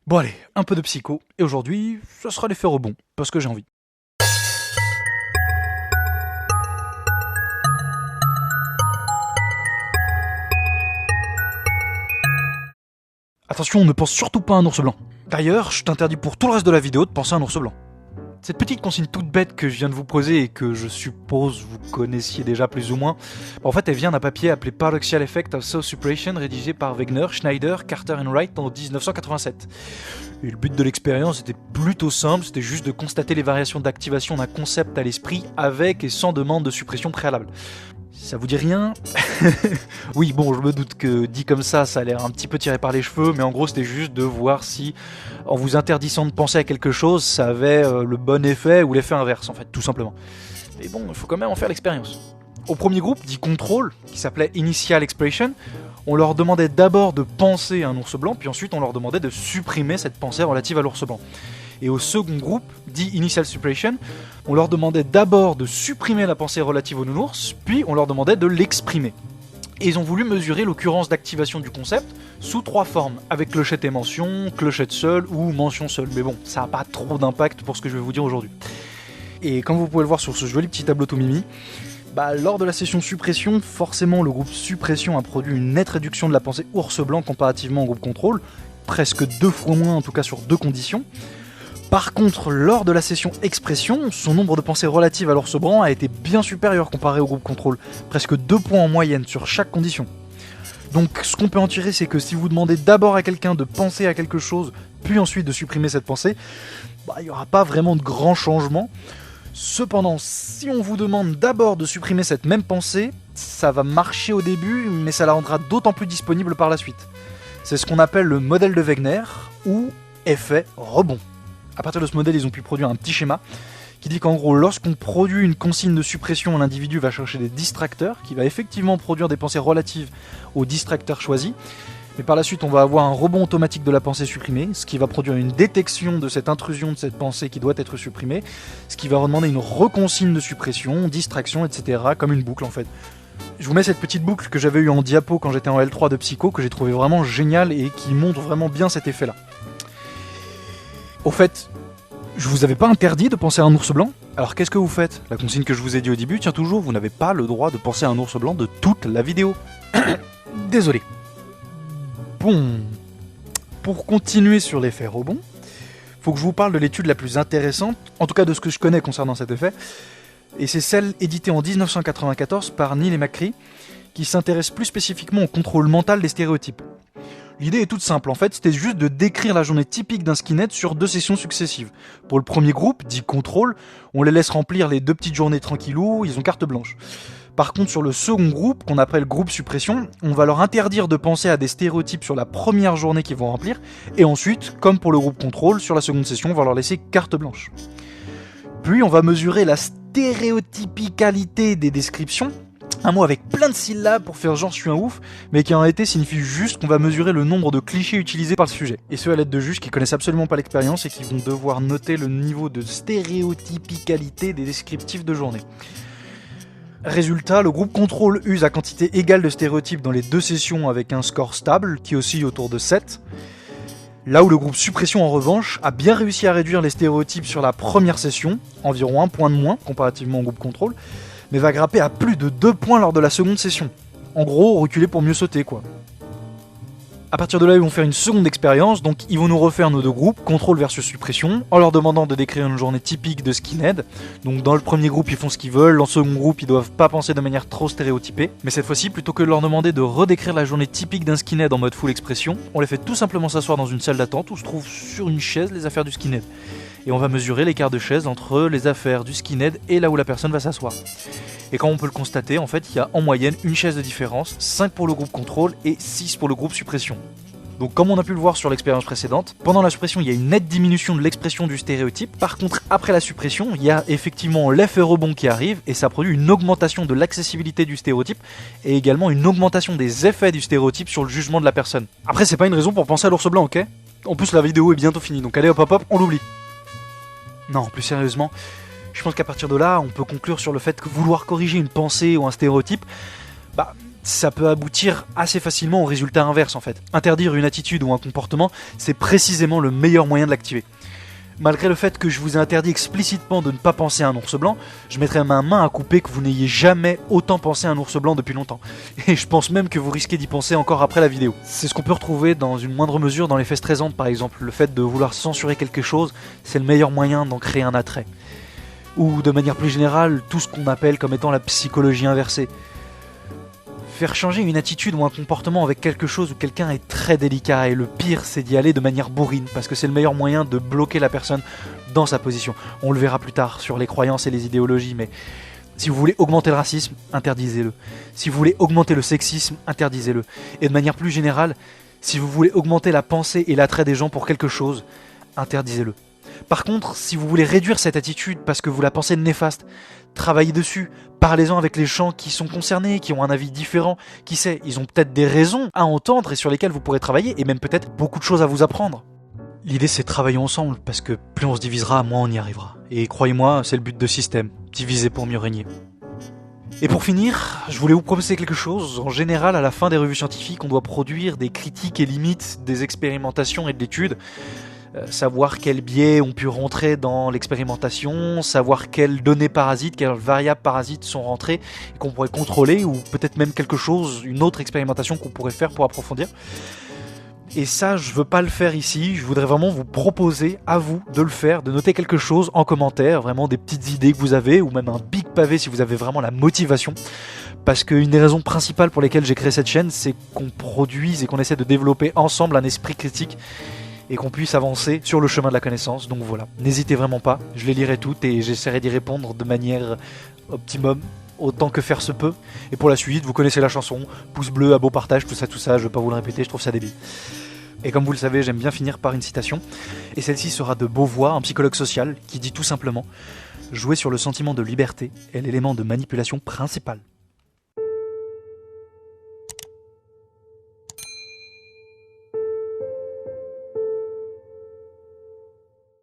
Bon allez, un peu de psycho, et aujourd'hui, ce sera l'effet rebond, parce que j'ai envie. Attention, ne pense surtout pas à un ours blanc. D'ailleurs, je t'interdis pour tout le reste de la vidéo de penser à un ours blanc. Cette petite consigne toute bête que je viens de vous poser et que je suppose vous connaissiez déjà plus ou moins, en fait elle vient d'un papier appelé Paradoxical Effect of Soul Suppression rédigé par Wegener, Schneider, Carter et Wright en 1987. Et le but de l'expérience était plutôt simple, c'était juste de constater les variations d'activation d'un concept à l'esprit avec et sans demande de suppression préalable. Ça vous dit rien? Oui, bon, je me doute que dit comme ça a l'air un petit peu tiré par les cheveux, mais en gros c'était juste de voir si, en vous interdisant de penser à quelque chose, ça avait le bon effet ou l'effet inverse, en fait, tout simplement. Mais bon, il faut quand même en faire l'expérience. Au premier groupe, dit Control, qui s'appelait Initial Expression, on leur demandait d'abord de penser à un ours blanc, puis ensuite on leur demandait de supprimer cette pensée relative à l'ours blanc. Et au second groupe, dit Initial Suppression, on leur demandait d'abord de supprimer la pensée relative au nounours, puis on leur demandait de l'exprimer. Et ils ont voulu mesurer l'occurrence d'activation du concept sous trois formes, avec clochette et mention, clochette seule ou mention seule. Mais bon, ça n'a pas trop d'impact pour ce que je vais vous dire aujourd'hui. Et comme vous pouvez le voir sur ce joli petit tableau tout mimi, lors de la session suppression, forcément le groupe suppression a produit une nette réduction de la pensée ours blanc comparativement au groupe contrôle, presque 2 fois moins en tout cas sur 2 conditions. Par contre, lors de la session expression, son nombre de pensées relatives à l'ours blanc a été bien supérieur comparé au groupe contrôle, presque 2 points en moyenne sur chaque condition. Donc ce qu'on peut en tirer, c'est que si vous demandez d'abord à quelqu'un de penser à quelque chose, puis ensuite de supprimer cette pensée, il n'y aura pas vraiment de grands changements. Cependant, si on vous demande d'abord de supprimer cette même pensée, ça va marcher au début, mais ça la rendra d'autant plus disponible par la suite. C'est ce qu'on appelle le modèle de Wegener, ou effet rebond. À partir de ce modèle, ils ont pu produire un petit schéma qui dit qu'en gros, lorsqu'on produit une consigne de suppression, l'individu va chercher des distracteurs, qui va effectivement produire des pensées relatives aux distracteurs choisis, mais par la suite, on va avoir un rebond automatique de la pensée supprimée, ce qui va produire une détection de cette intrusion de cette pensée qui doit être supprimée, ce qui va redemander une reconsigne de suppression, distraction, etc., comme une boucle en fait. Je vous mets cette petite boucle que j'avais eue en diapo quand j'étais en L3 de psycho, que j'ai trouvé vraiment géniale et qui montre vraiment bien cet effet-là. Au fait, je vous avais pas interdit de penser à un ours blanc? Alors qu'est-ce que vous faites? La consigne que je vous ai dit au début tient toujours, vous n'avez pas le droit de penser à un ours blanc de toute la vidéo. Désolé. Bon, pour continuer sur l'effet rebond, faut que je vous parle de l'étude la plus intéressante, en tout cas de ce que je connais concernant cet effet, et c'est celle éditée en 1994 par Neal et McCree, qui s'intéresse plus spécifiquement au contrôle mental des stéréotypes. L'idée est toute simple, en fait, c'était juste de décrire la journée typique d'un skinhead sur 2 sessions successives. Pour le premier groupe, dit contrôle, on les laisse remplir les 2 petites journées tranquillou, ils ont carte blanche. Par contre, sur le second groupe, qu'on appelle groupe suppression, on va leur interdire de penser à des stéréotypes sur la première journée qu'ils vont remplir, et ensuite, comme pour le groupe contrôle, sur la seconde session, on va leur laisser carte blanche. Puis on va mesurer la stéréotypicalité des descriptions, un mot avec plein de syllabes pour faire genre je suis un ouf, mais qui en réalité signifie juste qu'on va mesurer le nombre de clichés utilisés par le sujet. Et ce à l'aide de juges qui connaissent absolument pas l'expérience et qui vont devoir noter le niveau de stéréotypicalité des descriptifs de journée. Résultat, le groupe contrôle use à quantité égale de stéréotypes dans les 2 sessions avec un score stable qui oscille autour de 7. Là où le groupe suppression en revanche a bien réussi à réduire les stéréotypes sur la première session, environ 1 point de moins comparativement au groupe contrôle, mais va grapper à plus de 2 points lors de la seconde session. En gros, reculer pour mieux sauter quoi. A partir de là, ils vont faire une seconde expérience, donc ils vont nous refaire nos 2 groupes, contrôle versus suppression, en leur demandant de décrire une journée typique de skinhead. Donc dans le premier groupe, ils font ce qu'ils veulent, dans le second groupe, ils doivent pas penser de manière trop stéréotypée. Mais cette fois-ci, plutôt que de leur demander de redécrire la journée typique d'un skinhead en mode full expression, on les fait tout simplement s'asseoir dans une salle d'attente où se trouvent sur une chaise les affaires du skinhead. Et on va mesurer l'écart de chaise entre les affaires du skinhead et là où la personne va s'asseoir. Et comme on peut le constater, en fait, il y a en moyenne une chaise de différence, 5 pour le groupe contrôle et 6 pour le groupe suppression. Donc comme on a pu le voir sur l'expérience précédente, pendant la suppression, il y a une nette diminution de l'expression du stéréotype. Par contre, après la suppression, il y a effectivement l'effet rebond qui arrive et ça produit une augmentation de l'accessibilité du stéréotype et également une augmentation des effets du stéréotype sur le jugement de la personne. Après, c'est pas une raison pour penser à l'ours blanc, ok? En plus, la vidéo est bientôt finie, donc allez hop, on l'oublie. Non, plus sérieusement, je pense qu'à partir de là, on peut conclure sur le fait que vouloir corriger une pensée ou un stéréotype, ça peut aboutir assez facilement au résultat inverse en fait. Interdire une attitude ou un comportement, c'est précisément le meilleur moyen de l'activer. Malgré le fait que je vous ai interdit explicitement de ne pas penser à un ours blanc, je mettrais ma main à couper que vous n'ayez jamais autant pensé à un ours blanc depuis longtemps. Et je pense même que vous risquez d'y penser encore après la vidéo. C'est ce qu'on peut retrouver dans une moindre mesure dans les fesses stressantes par exemple. Le fait de vouloir censurer quelque chose, c'est le meilleur moyen d'en créer un attrait. Ou de manière plus générale, tout ce qu'on appelle comme étant la psychologie inversée. Faire changer une attitude ou un comportement avec quelque chose ou quelqu'un est très délicat et le pire c'est d'y aller de manière bourrine parce que c'est le meilleur moyen de bloquer la personne dans sa position. On le verra plus tard sur les croyances et les idéologies, mais si vous voulez augmenter le racisme, interdisez-le. Si vous voulez augmenter le sexisme, interdisez-le. Et de manière plus générale, si vous voulez augmenter la pensée et l'attrait des gens pour quelque chose, interdisez-le. Par contre, si vous voulez réduire cette attitude parce que vous la pensez néfaste, travaillez dessus, parlez-en avec les gens qui sont concernés, qui ont un avis différent, qui sait, ils ont peut-être des raisons à entendre et sur lesquelles vous pourrez travailler, et même peut-être beaucoup de choses à vous apprendre. L'idée c'est de travailler ensemble, parce que plus on se divisera, moins on y arrivera. Et croyez-moi, c'est le but de système, diviser pour mieux régner. Et pour finir, je voulais vous proposer quelque chose. En général, à la fin des revues scientifiques, on doit produire des critiques et limites des expérimentations et de l'étude. Savoir quels biais ont pu rentrer dans l'expérimentation, savoir quelles données parasites, quelles variables parasites sont rentrées et qu'on pourrait contrôler, ou peut-être même quelque chose, une autre expérimentation qu'on pourrait faire pour approfondir. Et ça, je veux pas le faire ici, je voudrais vraiment vous proposer à vous de le faire, de noter quelque chose en commentaire, vraiment des petites idées que vous avez, ou même un big pavé si vous avez vraiment la motivation. Parce qu'une des raisons principales pour lesquelles j'ai créé cette chaîne, c'est qu'on produise et qu'on essaie de développer ensemble un esprit critique et qu'on puisse avancer sur le chemin de la connaissance. Donc voilà, n'hésitez vraiment pas, je les lirai toutes et j'essaierai d'y répondre de manière optimum, autant que faire se peut. Et pour la suite, vous connaissez la chanson, pouce bleu, abo, partage, tout ça, je vais pas vous le répéter, je trouve ça débile. Et comme vous le savez, j'aime bien finir par une citation, et celle-ci sera de Beauvoir, un psychologue social, qui dit tout simplement « Jouer sur le sentiment de liberté est l'élément de manipulation principal ».